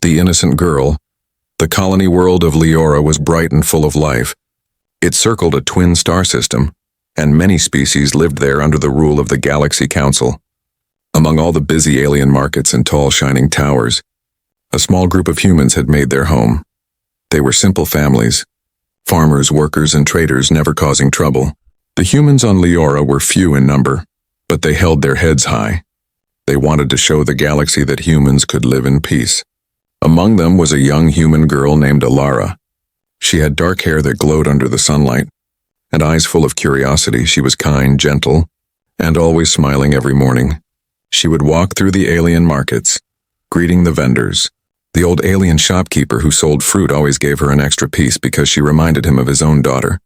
The innocent girl. The colony world of Leora was bright and full of life. It circled a twin star system, and many species lived there under the rule of the Galaxy Council. Among all the busy alien markets and tall shining towers, a small group of humans had made their home. They were simple families, farmers, workers, and traders never causing trouble. The humans on Leora were few in number, but they held their heads high. They wanted to show the galaxy that humans could live in peace. Among them was a young human girl named Alara. She had dark hair that glowed under the sunlight, and eyes full of curiosity. She was kind, gentle, and always smiling every morning. She would walk through the alien markets, greeting the vendors. The old alien shopkeeper who sold fruit always gave her an extra piece because she reminded him of his own daughter.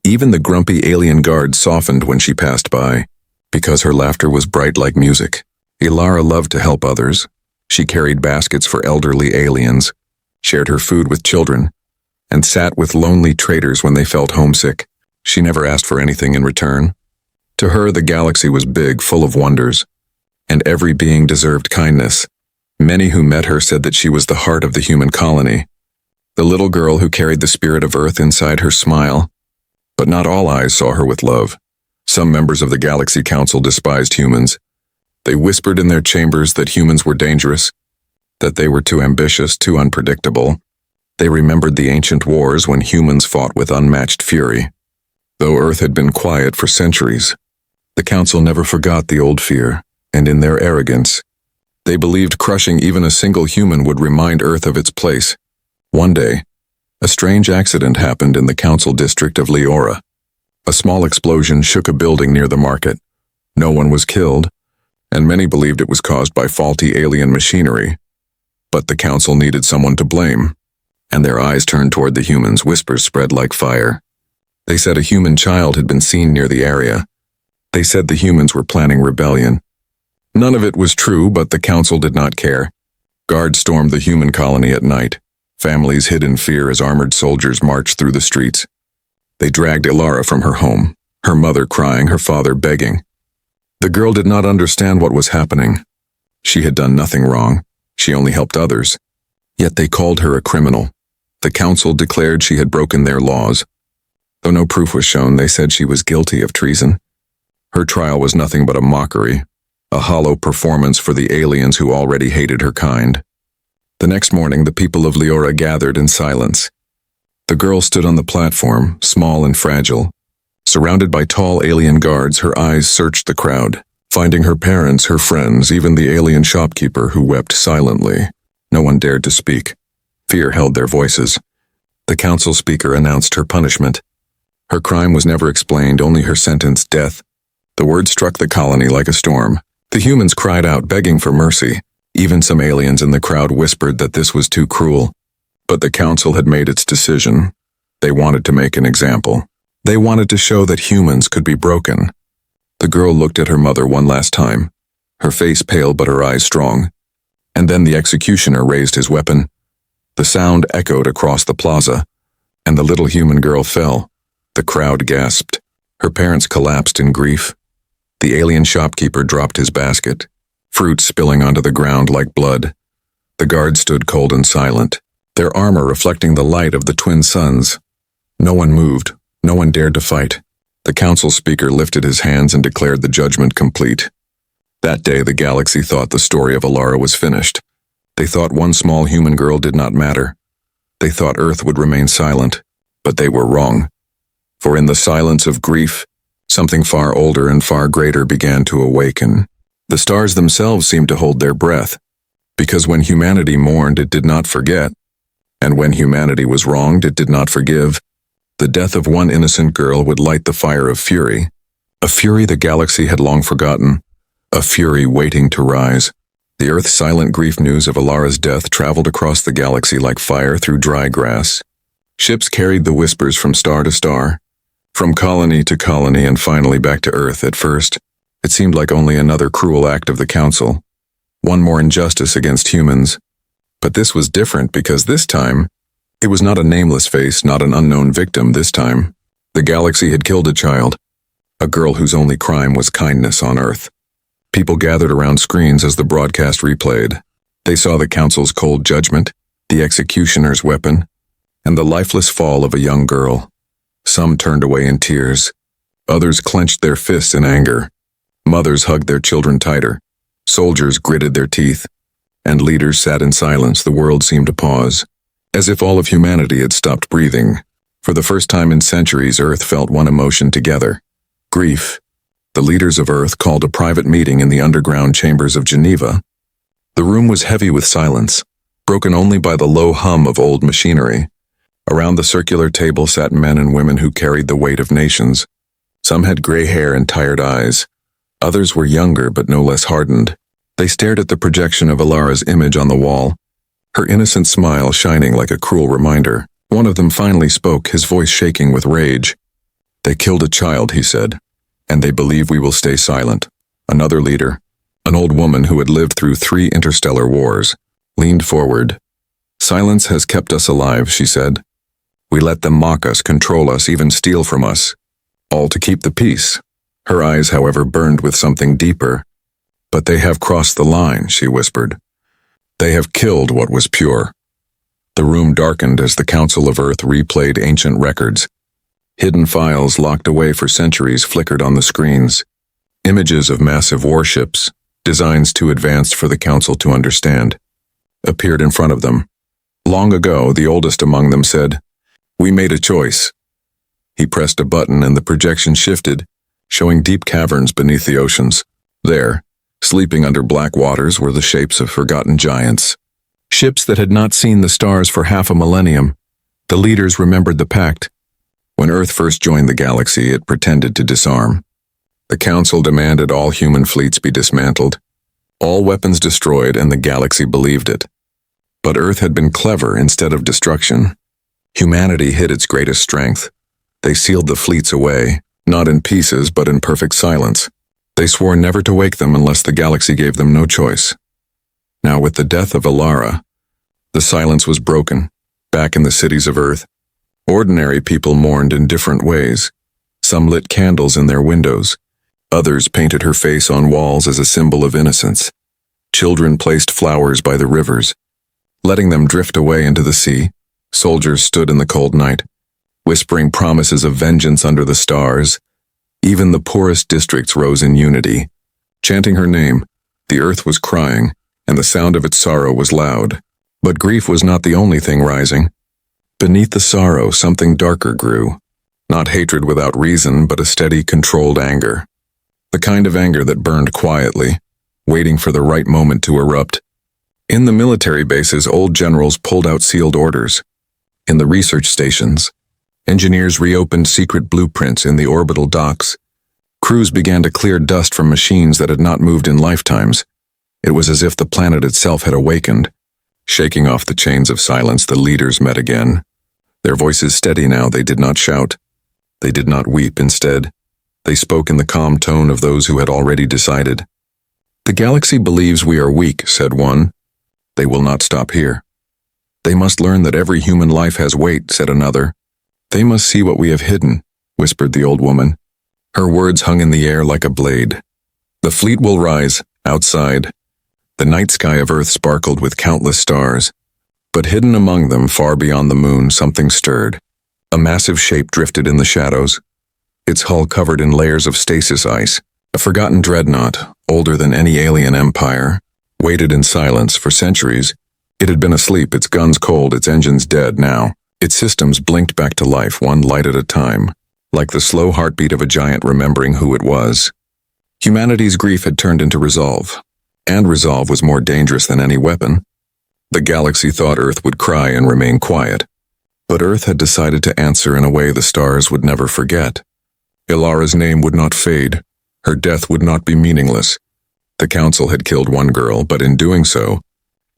Even the grumpy alien guard softened when she passed by, because her laughter was bright like music. Alara loved to help others. She carried baskets for elderly aliens, shared her food with children, and sat with lonely traders when they felt homesick. She never asked for anything in return. To her, the galaxy was big, full of wonders, and every being deserved kindness. Many who met her said that she was the heart of the human colony, the little girl who carried the spirit of Earth inside her smile. But not all eyes saw her with love. Some members of the Galaxy Council despised humans. They whispered in their chambers that humans were dangerous, that they were too ambitious, too unpredictable. They remembered the ancient wars when humans fought with unmatched fury. Though Earth had been quiet for centuries, the Council never forgot the old fear, and in their arrogance, they believed crushing even a single human would remind Earth of its place. One day, a strange accident happened in the Council district of Leora. A small explosion shook a building near the market. No one was killed, and many believed it was caused by faulty alien machinery. But the Council needed someone to blame, and their eyes turned toward the humans. Whispers spread like fire. They said a human child had been seen near the area. They said the humans were planning rebellion. None of it was true, but the Council did not care. Guards stormed the human colony at night. Families hid in fear as armored soldiers marched through the streets. They dragged Alara from her home, her mother crying, her father begging. The girl did not understand what was happening. She had done nothing wrong. She only helped others. Yet they called her a criminal. The Council declared she had broken their laws. Though no proof was shown, they said she was guilty of treason. Her trial was nothing but a mockery, a hollow performance for the aliens who already hated her kind. The next morning, the people of Leora gathered in silence. The girl stood on the platform, small and fragile. Surrounded by tall alien guards, her eyes searched the crowd, finding her parents, her friends, even the alien shopkeeper who wept silently. No one dared to speak. Fear held their voices. The council speaker announced her punishment. Her crime was never explained, only her sentence, death. The word struck the colony like a storm. The humans cried out, begging for mercy. Even some aliens in the crowd whispered that this was too cruel. But the council had made its decision. They wanted to make an example. They wanted to show that humans could be broken. The girl looked at her mother one last time, her face pale but her eyes strong. And then the executioner raised his weapon. The sound echoed across the plaza, and the little human girl fell. The crowd gasped. Her parents collapsed in grief. The alien shopkeeper dropped his basket, fruit spilling onto the ground like blood. The guards stood cold and silent, their armor reflecting the light of the twin suns. No one moved. No one dared to fight. The council speaker lifted his hands and declared the judgment complete. That day, the galaxy thought the story of Alara was finished. They thought one small human girl did not matter. They thought Earth would remain silent, but they were wrong. For in the silence of grief, something far older and far greater began to awaken. The stars themselves seemed to hold their breath, because when humanity mourned, it did not forget, and when humanity was wronged, it did not forgive. The death of one innocent girl would light the fire of fury, a fury the galaxy had long forgotten, a fury waiting to rise. The Earth's silent grief news of Alara's death traveled across the galaxy like fire through dry grass. Ships carried the whispers from star to star, from colony to colony, and finally back to Earth. At first, it seemed like only another cruel act of the Council, one more injustice against humans. But this was different because this time, it was not a nameless face, not an unknown victim this time. The galaxy had killed a child, a girl whose only crime was kindness on Earth. People gathered around screens as the broadcast replayed. They saw the Council's cold judgment, the executioner's weapon, and the lifeless fall of a young girl. Some turned away in tears. Others clenched their fists in anger. Mothers hugged their children tighter. Soldiers gritted their teeth. And leaders sat in silence. The world seemed to pause, as if all of humanity had stopped breathing. For the first time in centuries, Earth felt one emotion together: grief. The leaders of Earth called a private meeting in the underground chambers of Geneva. The room was heavy with silence, broken only by the low hum of old machinery. Around the circular table sat men and women who carried the weight of nations. Some had gray hair and tired eyes. Others were younger but no less hardened. They stared at the projection of Alara's image on the wall, her innocent smile shining like a cruel reminder. One of them finally spoke, his voice shaking with rage. "They killed a child," he said, "and they believe we will stay silent." Another leader, an old woman who had lived through 3 interstellar wars, leaned forward. "Silence has kept us alive," she said. "We let them mock us, control us, even steal from us, all to keep the peace." Her eyes, however, burned with something deeper. "But they have crossed the line," she whispered. "They have killed what was pure." The room darkened as the Council of Earth replayed ancient records. Hidden files locked away for centuries flickered on the screens. Images of massive warships, designs too advanced for the Council to understand, appeared in front of them. Long ago, the oldest among them said, "We made a choice." He pressed a button and the projection shifted, showing deep caverns beneath the oceans. There, sleeping under black waters, were the shapes of forgotten giants. Ships that had not seen the stars for half a millennium. The leaders remembered the pact. When Earth first joined the galaxy, it pretended to disarm. The Council demanded all human fleets be dismantled, all weapons destroyed, and the galaxy believed it. But Earth had been clever instead of destruction. Humanity hid its greatest strength. They sealed the fleets away, not in pieces but in perfect silence. They swore never to wake them unless the galaxy gave them no choice. Now, with the death of Alara, the silence was broken. Back in the cities of Earth, ordinary people mourned in different ways. Some lit candles in their windows. Others painted her face on walls as a symbol of innocence. Children placed flowers by the rivers, letting them drift away into the sea. Soldiers stood in the cold night, whispering promises of vengeance under the stars. Even the poorest districts rose in unity, chanting her name. The earth was crying, and the sound of its sorrow was loud. But grief was not the only thing rising. Beneath the sorrow, something darker grew. Not hatred without reason, but a steady, controlled anger. The kind of anger that burned quietly, waiting for the right moment to erupt. In the military bases, old generals pulled out sealed orders. In the research stations, engineers reopened secret blueprints in the orbital docks. Crews began to clear dust from machines that had not moved in lifetimes. It was as if the planet itself had awakened. Shaking off the chains of silence, the leaders met again. Their voices steady now, they did not shout. They did not weep. Instead, they spoke in the calm tone of those who had already decided. "The galaxy believes we are weak," said one. "They will not stop here." "They must learn that every human life has weight," said another. "They must see what we have hidden," whispered the old woman. Her words hung in the air like a blade. "The fleet will rise, outside." The night sky of Earth sparkled with countless stars. But hidden among them, far beyond the moon, something stirred. A massive shape drifted in the shadows, its hull covered in layers of stasis ice. A forgotten dreadnought, older than any alien empire, waited in silence for centuries. It had been asleep, its guns cold, its engines dead. Now, its systems blinked back to life, one light at a time, like the slow heartbeat of a giant remembering who it was. Humanity's grief had turned into resolve, and resolve was more dangerous than any weapon. The galaxy thought Earth would cry and remain quiet, but Earth had decided to answer in a way the stars would never forget. Ilara's name would not fade. Her death would not be meaningless. The Council had killed one girl, but in doing so,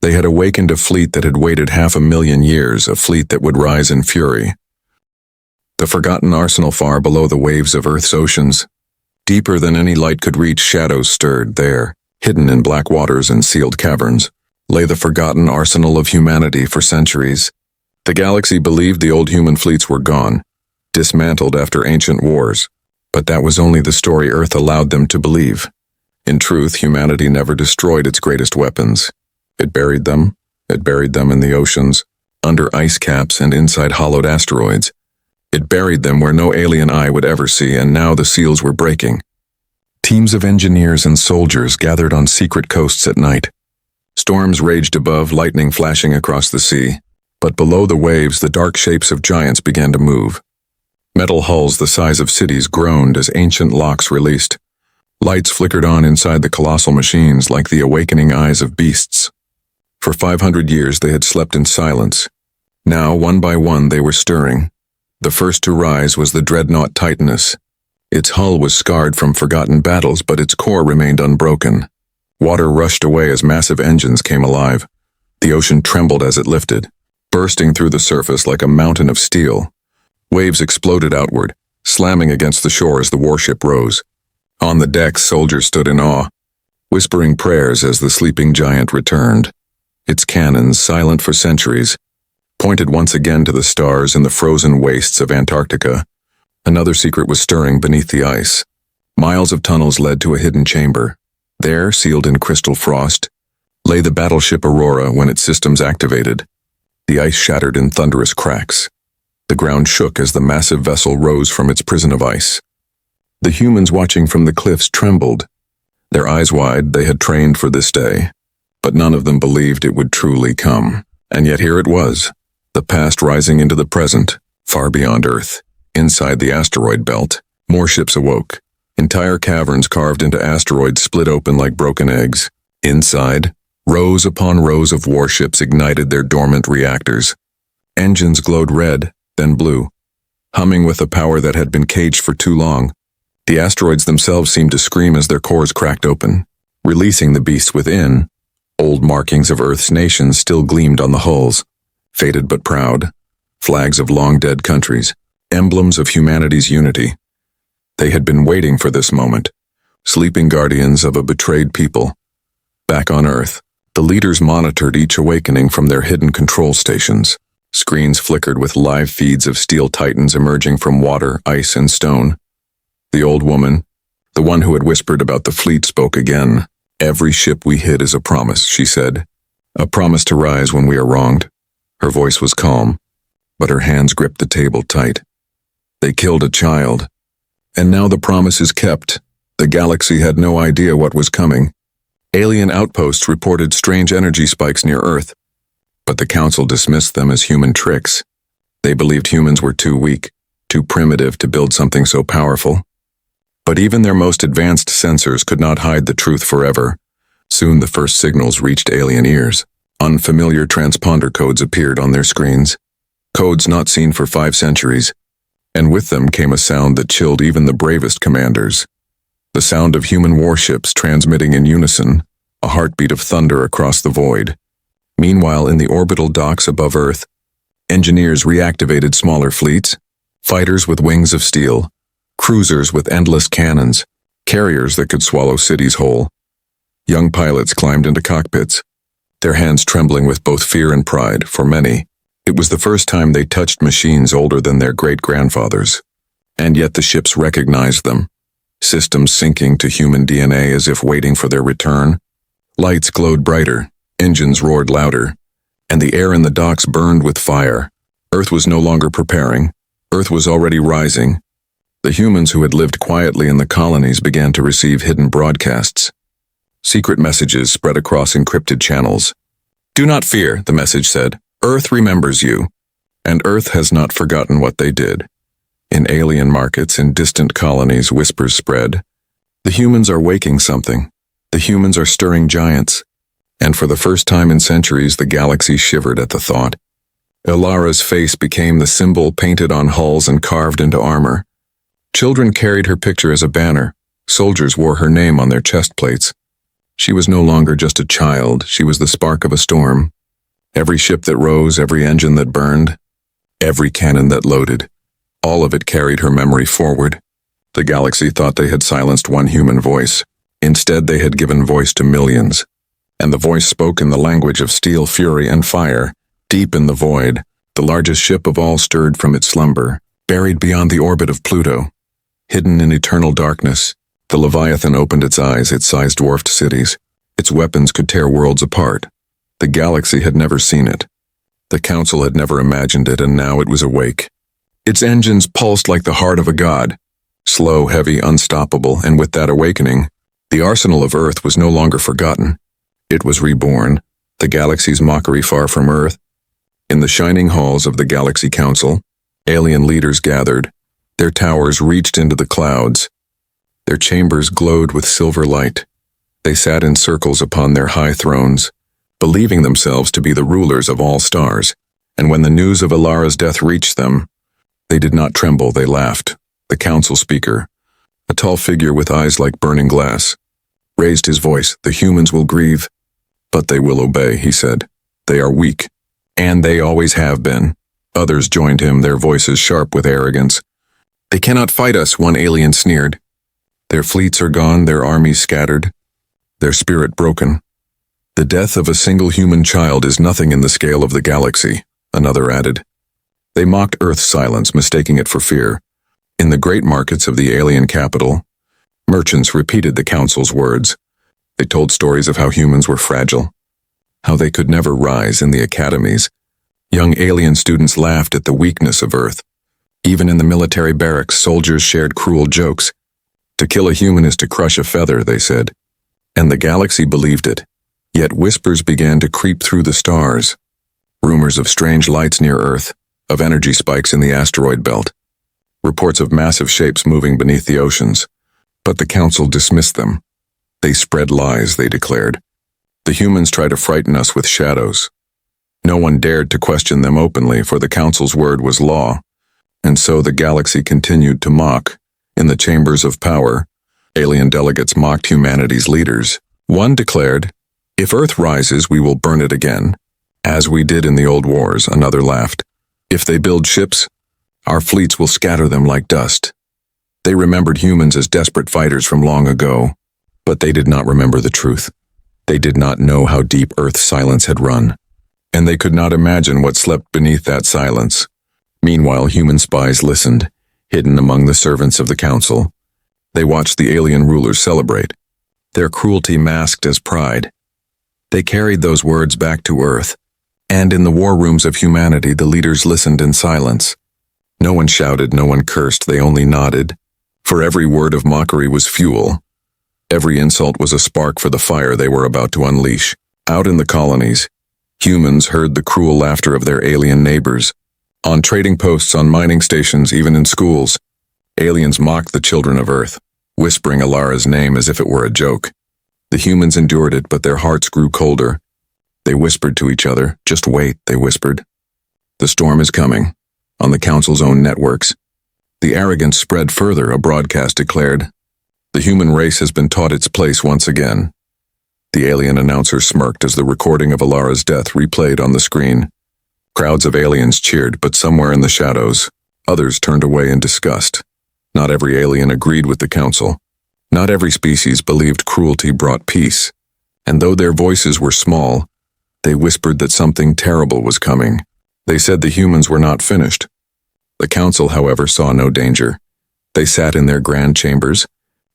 they had awakened a fleet that had waited 500,000 years, a fleet that would rise in fury. The forgotten arsenal far below the waves of Earth's oceans. Deeper than any light could reach, shadows stirred. There, hidden in black waters and sealed caverns, lay the forgotten arsenal of humanity for centuries. The galaxy believed the old human fleets were gone, dismantled after ancient wars. But that was only the story Earth allowed them to believe. In truth, humanity never destroyed its greatest weapons. It buried them. It buried them in the oceans, under ice caps and inside hollowed asteroids. It buried them where no alien eye would ever see, and now the seals were breaking. Teams of engineers and soldiers gathered on secret coasts at night. Storms raged above, lightning flashing across the sea. But below the waves, the dark shapes of giants began to move. Metal hulls the size of cities groaned as ancient locks released. Lights flickered on inside the colossal machines like the awakening eyes of beasts. For 500 years they had slept in silence. Now, one by one, they were stirring. The first to rise was the dreadnought Titanus. Its hull was scarred from forgotten battles, but its core remained unbroken. Water rushed away as massive engines came alive. The ocean trembled as it lifted, bursting through the surface like a mountain of steel. Waves exploded outward, slamming against the shore as the warship rose. On the decks, soldiers stood in awe, whispering prayers as the sleeping giant returned. Its cannons, silent for centuries, pointed once again to the stars in the frozen wastes of Antarctica. Another secret was stirring beneath the ice. Miles of tunnels led to a hidden chamber. There, sealed in crystal frost, lay the battleship Aurora when its systems activated. The ice shattered in thunderous cracks. The ground shook as the massive vessel rose from its prison of ice. The humans watching from the cliffs trembled. Their eyes wide, they had trained for this day. But none of them believed it would truly come. And yet here it was, the past rising into the present, far beyond Earth. Inside the asteroid belt, more ships awoke. Entire caverns carved into asteroids split open like broken eggs. Inside, rows upon rows of warships ignited their dormant reactors. Engines glowed red, then blue, humming with a power that had been caged for too long. The asteroids themselves seemed to scream as their cores cracked open, releasing the beasts within. Old markings of Earth's nations still gleamed on the hulls, faded but proud, flags of long-dead countries, emblems of humanity's unity. They had been waiting for this moment, sleeping guardians of a betrayed people. Back on Earth, the leaders monitored each awakening from their hidden control stations. Screens flickered with live feeds of steel titans emerging from water, ice, and stone. The old woman, the one who had whispered about the fleet, spoke again. "Every ship we hit is a promise," she said. "A promise to rise when we are wronged." Her voice was calm, but her hands gripped the table tight. They killed a child, and now the promise is kept. The galaxy had no idea what was coming. Alien outposts reported strange energy spikes near Earth, but the Council dismissed them as human tricks. They believed humans were too weak, too primitive to build something so powerful. But even their most advanced sensors could not hide the truth forever. Soon the first signals reached alien ears. Unfamiliar transponder codes appeared on their screens. Codes not seen for 5 centuries. And with them came a sound that chilled even the bravest commanders. The sound of human warships transmitting in unison, a heartbeat of thunder across the void. Meanwhile, in the orbital docks above Earth, engineers reactivated smaller fleets, fighters with wings of steel, cruisers with endless cannons, carriers that could swallow cities whole. Young pilots climbed into cockpits, their hands trembling with both fear and pride. For many, it was the first time they touched machines older than their great-grandfathers. And yet the ships recognized them, systems syncing to human DNA as if waiting for their return. Lights glowed brighter, engines roared louder, and the air in the docks burned with fire. Earth was no longer preparing. Earth was already rising. The humans who had lived quietly in the colonies began to receive hidden broadcasts. Secret messages spread across encrypted channels. "Do not fear," the message said. "Earth remembers you, and Earth has not forgotten what they did." In alien markets in distant colonies, whispers spread. The humans are waking something. The humans are stirring giants. And for the first time in centuries, the galaxy shivered at the thought. Ilara's face became the symbol painted on hulls and carved into armor. Children carried her picture as a banner. Soldiers wore her name on their chest plates. She was no longer just a child. She was the spark of a storm. Every ship that rose, every engine that burned, every cannon that loaded, all of it carried her memory forward. The galaxy thought they had silenced one human voice. Instead, they had given voice to millions. And the voice spoke in the language of steel, fury, and fire. Deep in the void, the largest ship of all stirred from its slumber, buried beyond the orbit of Pluto. Hidden in eternal darkness, the Leviathan opened its eyes. Its size dwarfed cities. Its weapons could tear worlds apart. The galaxy had never seen it. The Council had never imagined it, and now it was awake. Its engines pulsed like the heart of a god, slow, heavy, unstoppable, and with that awakening, the arsenal of Earth was no longer forgotten. It was reborn, the galaxy's mockery far from Earth. In the shining halls of the Galaxy Council, alien leaders gathered. Their towers reached into the clouds. Their chambers glowed with silver light. They sat in circles upon their high thrones, believing themselves to be the rulers of all stars, and when the news of Alara's death reached them, they did not tremble, they laughed. The council speaker, a tall figure with eyes like burning glass, raised his voice. "The humans will grieve, but they will obey," he said. "They are weak, and they always have been." Others joined him, their voices sharp with arrogance. "They cannot fight us," one alien sneered. "Their fleets are gone, their armies scattered, their spirit broken." "The death of a single human child is nothing in the scale of the galaxy," another added. They mocked Earth's silence, mistaking it for fear. In the great markets of the alien capital, merchants repeated the council's words. They told stories of how humans were fragile, how they could never rise in the academies. Young alien students laughed at the weakness of Earth. Even in the military barracks, soldiers shared cruel jokes. "To kill a human is to crush a feather," they said. And the galaxy believed it. Yet whispers began to creep through the stars. Rumors of strange lights near Earth, of energy spikes in the asteroid belt, reports of massive shapes moving beneath the oceans. But the council dismissed them. They spread lies, they declared. The humans try to frighten us with shadows. No one dared to question them openly, for the council's word was law. And so the galaxy continued to mock. In the chambers of power, alien delegates mocked humanity's leaders. One declared, "If Earth rises, we will burn it again, as we did in the old wars." Another laughed. "If they build ships, our fleets will scatter them like dust." They remembered humans as desperate fighters from long ago, but they did not remember the truth. They did not know how deep Earth's silence had run, and they could not imagine what slept beneath that silence. Meanwhile, human spies listened, hidden among the servants of the council. They watched the alien rulers celebrate, their cruelty masked as pride. They carried those words back to Earth, and in the war rooms of humanity, the leaders listened in silence. No one shouted, no one cursed, they only nodded. For every word of mockery was fuel. Every insult was a spark for the fire they were about to unleash. Out in the colonies, humans heard the cruel laughter of their alien neighbors. On trading posts, on mining stations, even in schools, aliens mocked the children of Earth, whispering Alara's name as if it were a joke. The humans endured it, but their hearts grew colder. They whispered to each other. "Just wait," they whispered. "The storm is coming." On the council's own networks, the arrogance spread further. A broadcast declared, "The human race has been taught its place once again." The alien announcer smirked as the recording of Alara's death replayed on the screen. Crowds of aliens cheered, but somewhere in the shadows, others turned away in disgust. Not every alien agreed with the council. Not every species believed cruelty brought peace. And though their voices were small, they whispered that something terrible was coming. They said the humans were not finished. The council, however, saw no danger. They sat in their grand chambers,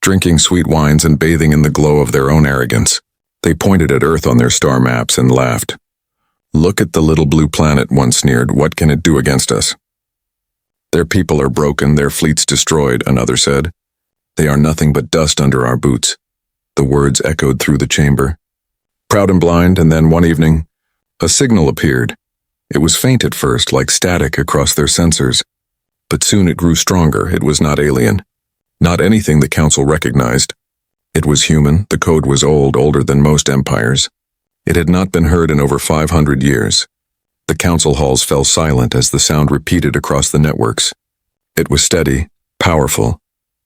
drinking sweet wines and bathing in the glow of their own arrogance. They pointed at Earth on their star maps and laughed. "Look at the little blue planet," one sneered. "What can it do against us?" "Their people are broken, their fleets destroyed," another said. "They are nothing but dust under our boots." The words echoed through the chamber. Proud and blind, and then one evening, a signal appeared. It was faint at first, like static across their sensors, but soon it grew stronger. It was not alien, not anything the council recognized. It was human. The code was old, older than most empires. It had not been heard in over 500 years. The council halls fell silent as the sound repeated across the networks. It was steady, powerful,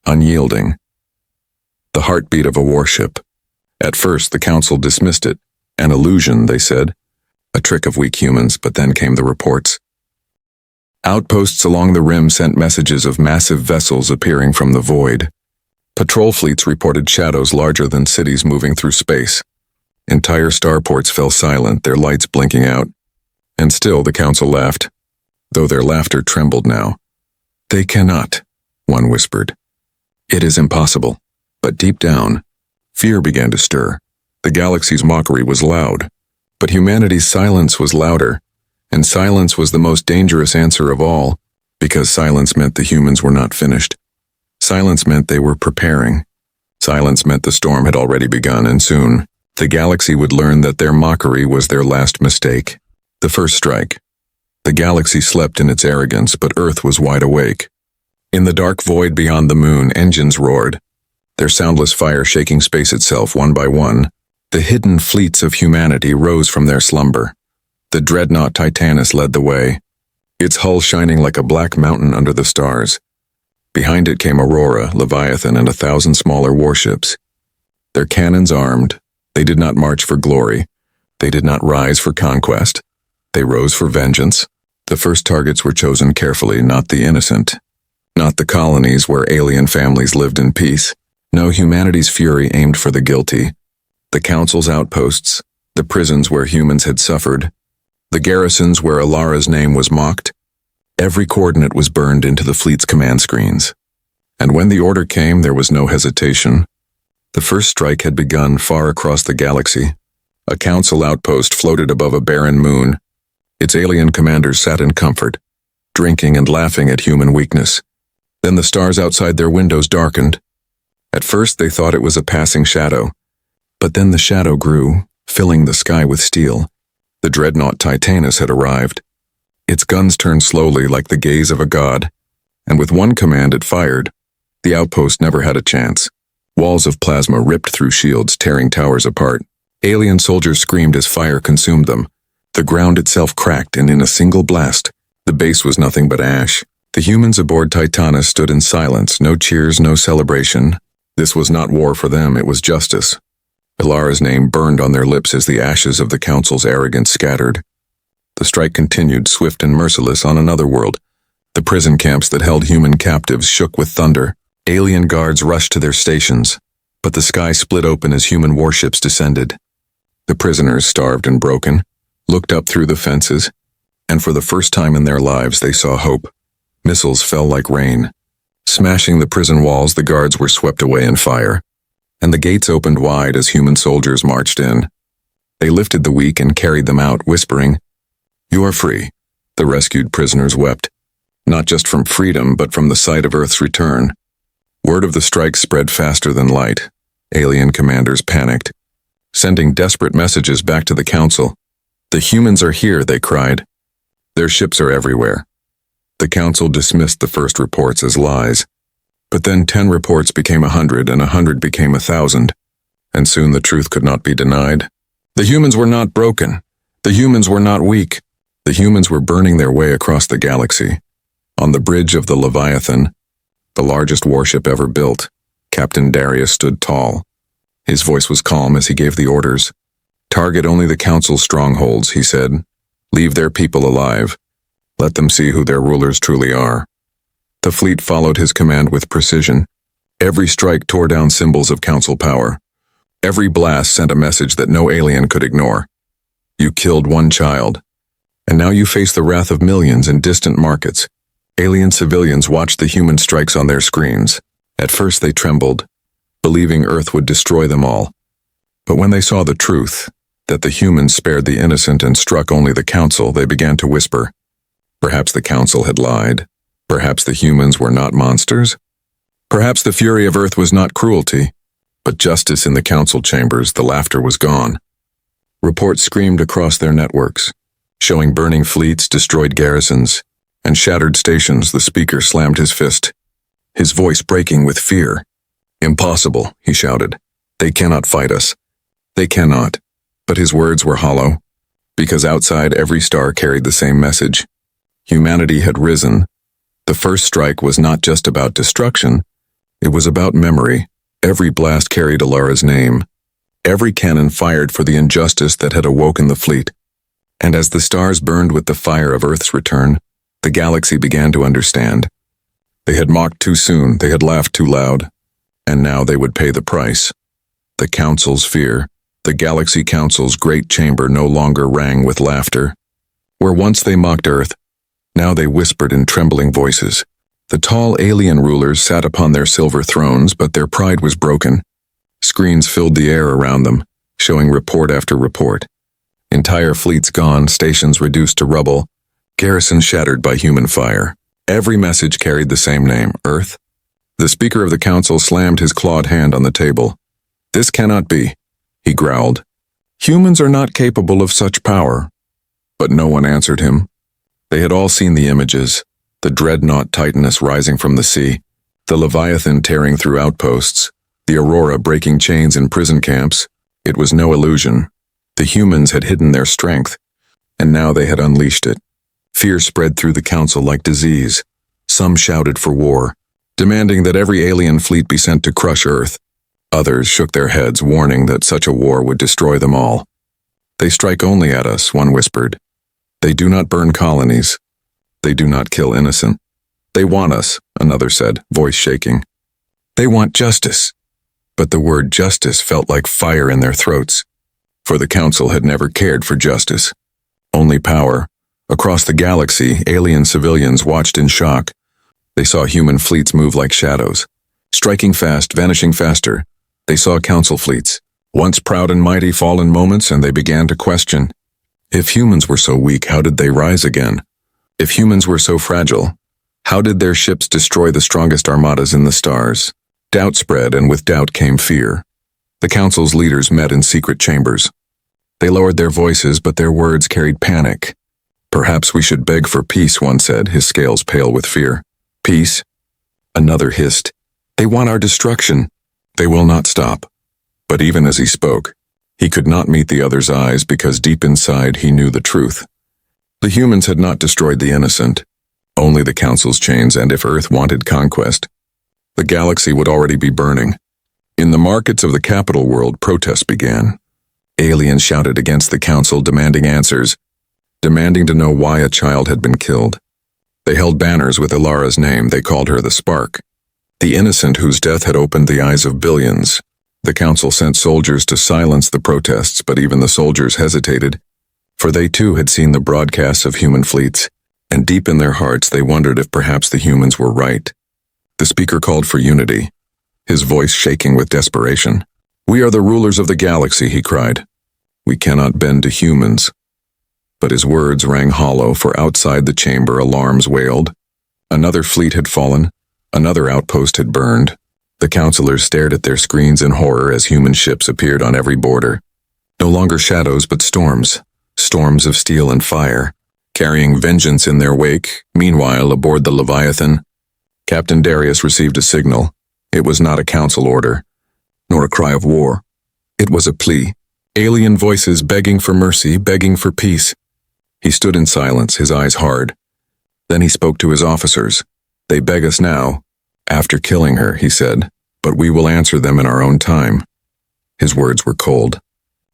unyielding. The heartbeat of a warship. At first, the council dismissed it. An illusion, they said. A trick of weak humans, but then came the reports. Outposts along the rim sent messages of massive vessels appearing from the void. Patrol fleets reported shadows larger than cities moving through space. Entire starports fell silent, their lights blinking out. And still the council laughed, though their laughter trembled now. "They cannot," one whispered. "It is impossible." But deep down, fear began to stir. The galaxy's mockery was loud. But humanity's silence was louder, and silence was the most dangerous answer of all, because silence meant the humans were not finished. Silence meant they were preparing. Silence meant the storm had already begun, and soon, the galaxy would learn that their mockery was their last mistake. The first strike. The galaxy slept in its arrogance, but Earth was wide awake. In the dark void beyond the moon, engines roared, their soundless fire shaking space itself one by one. The hidden fleets of humanity rose from their slumber. The dreadnought Titanus led the way, its hull shining like a black mountain under the stars. Behind it came Aurora, Leviathan, and 1,000 smaller warships. Their cannons armed, they did not march for glory. They did not rise for conquest. They rose for vengeance. The first targets were chosen carefully, not the innocent. Not the colonies where alien families lived in peace. No, humanity's fury aimed for the guilty. The Council's outposts, the prisons where humans had suffered, the garrisons where Alara's name was mocked. Every coordinate was burned into the fleet's command screens. And when the order came, there was no hesitation. The first strike had begun far across the galaxy. A Council outpost floated above a barren moon. Its alien commanders sat in comfort, drinking and laughing at human weakness. Then the stars outside their windows darkened. At first they thought it was a passing shadow, but then the shadow grew, filling the sky with steel. The dreadnought Titanus had arrived. Its guns turned slowly like the gaze of a god, and with one command it fired. The outpost never had a chance. Walls of plasma ripped through shields, tearing towers apart. Alien soldiers screamed as fire consumed them. The ground itself cracked, and in a single blast, the base was nothing but ash. The humans aboard Titanus stood in silence, no cheers, no celebration. This was not war for them, it was justice. Alara's name burned on their lips as the ashes of the Council's arrogance scattered. The strike continued, swift and merciless, on another world. The prison camps that held human captives shook with thunder. Alien guards rushed to their stations, but the sky split open as human warships descended. The prisoners, starved and broken, looked up through the fences, and for the first time in their lives they saw hope. Missiles fell like rain. Smashing the prison walls, the guards were swept away in fire, and the gates opened wide as human soldiers marched in. They lifted the weak and carried them out, whispering, "You are free." The rescued prisoners wept, not just from freedom, but from the sight of Earth's return. Word of the strike spread faster than light. Alien commanders panicked, sending desperate messages back to the Council. "The humans are here," they cried. "Their ships are everywhere." The Council dismissed the first reports as lies. But then 10 reports became 100, and 100 became 1,000. And soon the truth could not be denied. The humans were not broken. The humans were not weak. The humans were burning their way across the galaxy. On the bridge of the Leviathan, the largest warship ever built, Captain Darius stood tall. His voice was calm as he gave the orders. "Target only the Council's strongholds," he said. "Leave their people alive. Let them see who their rulers truly are." The fleet followed his command with precision. Every strike tore down symbols of Council power. Every blast sent a message that no alien could ignore. You killed one child, and now you face the wrath of millions in distant markets. Alien civilians watched the human strikes on their screens. At first they trembled, believing Earth would destroy them all. But when they saw the truth, that the humans spared the innocent and struck only the Council, they began to whisper. Perhaps the Council had lied. Perhaps the humans were not monsters. Perhaps the fury of Earth was not cruelty, but justice. In the Council chambers, the laughter was gone. Reports screamed across their networks, showing burning fleets, destroyed garrisons, and shattered stations. The speaker slammed his fist, his voice breaking with fear. "Impossible," he shouted. "They cannot fight us. They cannot." But his words were hollow, because outside every star carried the same message. Humanity had risen. The first strike was not just about destruction, it was about memory. Every blast carried Alara's name. Every cannon fired for the injustice that had awoken the fleet. And as the stars burned with the fire of Earth's return, the galaxy began to understand. They had mocked too soon, they had laughed too loud, and now they would pay the price. The Council's fear, the Galaxy Council's great chamber, no longer rang with laughter. Where once they mocked Earth, now they whispered in trembling voices. The tall alien rulers sat upon their silver thrones, but their pride was broken. Screens filled the air around them, showing report after report. Entire fleets gone, stations reduced to rubble, garrisons shattered by human fire. Every message carried the same name, Earth. The Speaker of the Council slammed his clawed hand on the table. "This cannot be," he growled. "Humans are not capable of such power." But no one answered him. They had all seen the images, the dreadnought Titanus rising from the sea, the Leviathan tearing through outposts, the Aurora breaking chains in prison camps. It was no illusion. The humans had hidden their strength, and now they had unleashed it. Fear spread through the council like disease. Some shouted for war, demanding that every alien fleet be sent to crush Earth. Others shook their heads, warning that such a war would destroy them all. "They strike only at us," one whispered. "They do not burn colonies. They do not kill innocent. They want us," another said, voice shaking. "They want justice." But the word justice felt like fire in their throats, for the council had never cared for justice. Only power. Across the galaxy, alien civilians watched in shock. They saw human fleets move like shadows, striking fast, vanishing faster. They saw council fleets, once proud and mighty, fall in moments, and they began to question. If humans were so weak, how did they rise again? If humans were so fragile, how did their ships destroy the strongest armadas in the stars? Doubt spread, and with doubt came fear. The council's leaders met in secret chambers. They lowered their voices, but their words carried panic. "Perhaps we should beg for peace," one said, his scales pale with fear. "Peace?" Another hissed. "They want our destruction. They will not stop." But even as he spoke, he could not meet the other's eyes because deep inside he knew the truth. The humans had not destroyed the innocent, only the council's chains, and if Earth wanted conquest, the galaxy would already be burning. In the markets of the capital world, protests began. Aliens shouted against the council, demanding answers, demanding to know why a child had been killed. They held banners with Ilara's name. They called her the Spark, the innocent whose death had opened the eyes of billions. The council sent soldiers to silence the protests, but even the soldiers hesitated, for they too had seen the broadcasts of human fleets, and deep in their hearts they wondered if perhaps the humans were right. The speaker called for unity, his voice shaking with desperation. "We are the rulers of the galaxy," he cried. "We cannot bend to humans." But his words rang hollow, for outside the chamber alarms wailed. Another fleet had fallen, another outpost had burned. The councilors stared at their screens in horror as human ships appeared on every border. No longer shadows, but storms, storms of steel and fire, carrying vengeance in their wake. Meanwhile, aboard the Leviathan, Captain Darius received a signal. It was not a council order, nor a cry of war. It was a plea. Alien voices begging for mercy, begging for peace. He stood in silence, his eyes hard. Then he spoke to his officers. "They beg us now, after killing her," he said, "but we will answer them in our own time." His words were cold,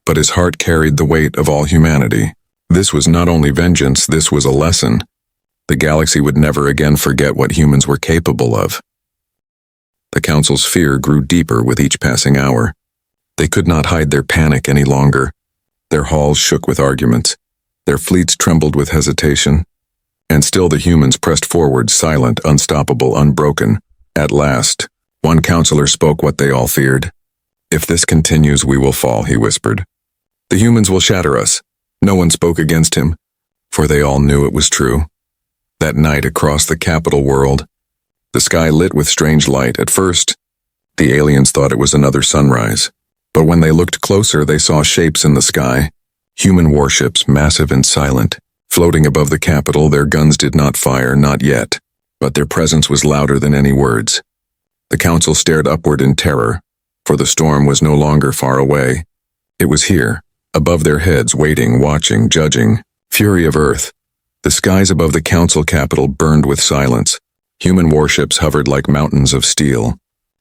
but his heart carried the weight of all humanity. This was not only vengeance, this was a lesson. The galaxy would never again forget what humans were capable of. The council's fear grew deeper with each passing hour. They could not hide their panic any longer. Their halls shook with arguments. Their fleets trembled with hesitation. And still the humans pressed forward, silent, unstoppable, unbroken. At last, one counselor spoke what they all feared. "If this continues, we will fall," he whispered. "The humans will shatter us." No one spoke against him, for they all knew it was true. That night across the capital world, the sky lit with strange light. At first, the aliens thought it was another sunrise. But when they looked closer, they saw shapes in the sky. Human warships, massive and silent, floating above the capital. Their guns did not fire, not yet, but their presence was louder than any words. The council stared upward in terror, for the storm was no longer far away. It was here, above their heads, waiting, watching, judging. Fury of Earth. The skies above the council capital burned with silence. Human warships hovered like mountains of steel,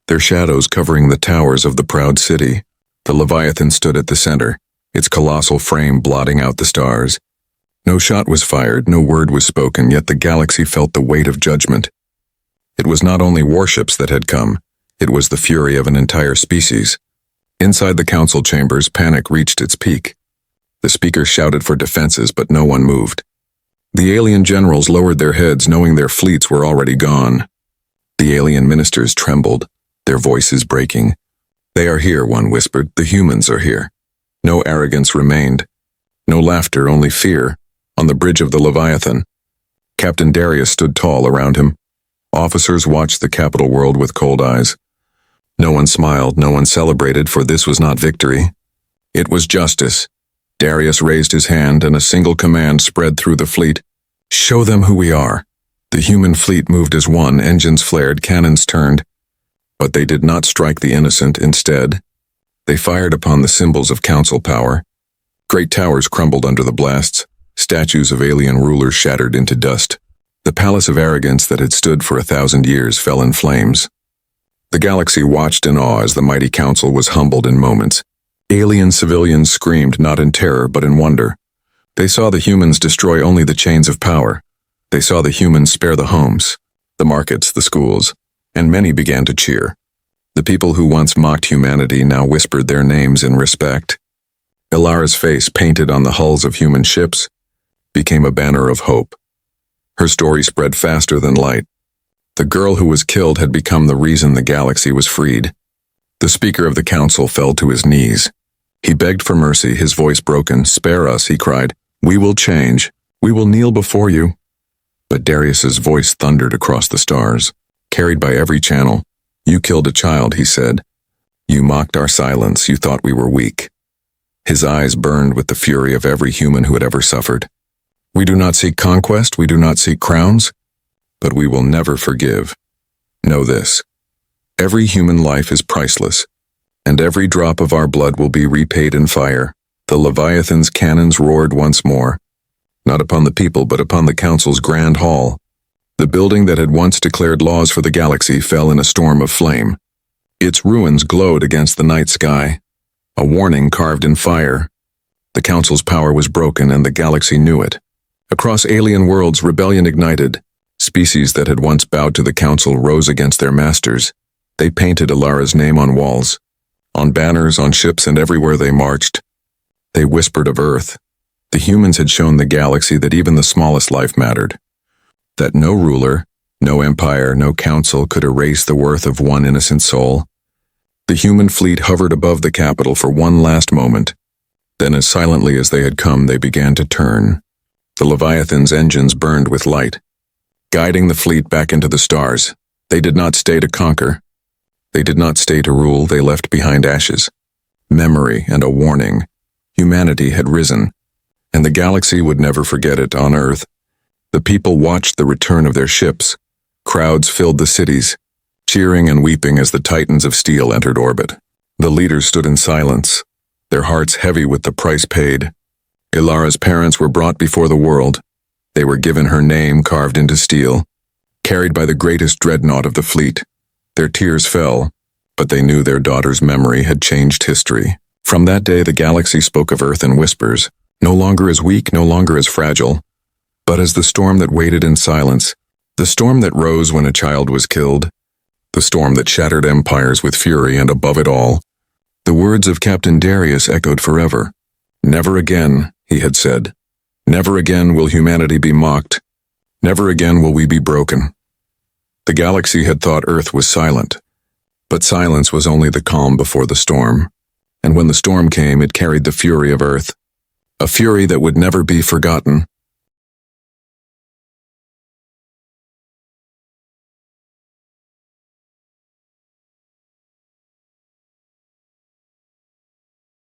their shadows covering the towers of the proud city. The Leviathan stood at the center, its colossal frame blotting out the stars. No shot was fired, no word was spoken, yet the galaxy felt the weight of judgment. It was not only warships that had come, it was the fury of an entire species. Inside the council chambers, panic reached its peak. The speaker shouted for defenses, but no one moved. The alien generals lowered their heads, knowing their fleets were already gone. The alien ministers trembled, their voices breaking. "They are here," one whispered. "The humans are here." No arrogance remained. No laughter, only fear. On the bridge of the Leviathan, Captain Darius stood tall around him. Officers watched the capital world with cold eyes. No one smiled, no one celebrated, for this was not victory. It was justice. Darius raised his hand, and a single command spread through the fleet. Show them who we are. The human fleet moved as one, engines flared, cannons turned. But they did not strike the innocent. Instead, they fired upon the symbols of council power. Great towers crumbled under the blasts. Statues of alien rulers shattered into dust. The palace of arrogance that had stood for 1,000 years fell in flames. The galaxy watched in awe as the mighty council was humbled in moments. Alien civilians screamed not in terror but in wonder. They saw the humans destroy only the chains of power. They saw the humans spare the homes, the markets, the schools, and many began to cheer. The people who once mocked humanity now whispered their names in respect. Ilara's face, painted on the hulls of human ships, became a banner of hope. Her story spread faster than light. The girl who was killed had become the reason the galaxy was freed. The Speaker of the Council fell to his knees. He begged for mercy, his voice broken. Spare us, he cried. We will change. We will kneel before you. But Darius's voice thundered across the stars, carried by every channel. You killed a child, he said. You mocked our silence. You thought we were weak. His eyes burned with the fury of every human who had ever suffered. We do not seek conquest. We do not seek crowns. But we will never forgive. Know this. Every human life is priceless, and every drop of our blood will be repaid in fire. The Leviathan's cannons roared once more, not upon the people but upon the council's grand hall. The building that had once declared laws for the galaxy fell in a storm of flame. Its ruins glowed against the night sky, a warning carved in fire. The council's power was broken, and the galaxy knew it. Across alien worlds, rebellion ignited. Species that had once bowed to the council rose against their masters. They painted Ilara's name on walls, on banners, on ships, and everywhere they marched. They whispered of Earth. The humans had shown the galaxy that even the smallest life mattered. That no ruler, no empire, no council could erase the worth of one innocent soul. The human fleet hovered above the capital for one last moment. Then, as silently as they had come, they began to turn. The Leviathan's engines burned with light, guiding the fleet back into the stars. They did not stay to conquer. They did not stay to rule. They left behind ashes, memory, and a warning. Humanity had risen, and the galaxy would never forget it. On Earth, the people watched the return of their ships. Crowds filled the cities, cheering and weeping as the Titans of Steel entered orbit. The leaders stood in silence, their hearts heavy with the price paid. Ilara's parents were brought before the world. They were given her name carved into steel, carried by the greatest dreadnought of the fleet. Their tears fell, but they knew their daughter's memory had changed history. From that day, the galaxy spoke of Earth in whispers, no longer as weak, no longer as fragile, but as the storm that waited in silence, the storm that rose when a child was killed, the storm that shattered empires with fury, and above it all, the words of Captain Darius echoed forever. Never again, he had said. Never again will humanity be mocked. Never again will we be broken. The galaxy had thought Earth was silent, but silence was only the calm before the storm. And when the storm came, it carried the fury of Earth, a fury that would never be forgotten.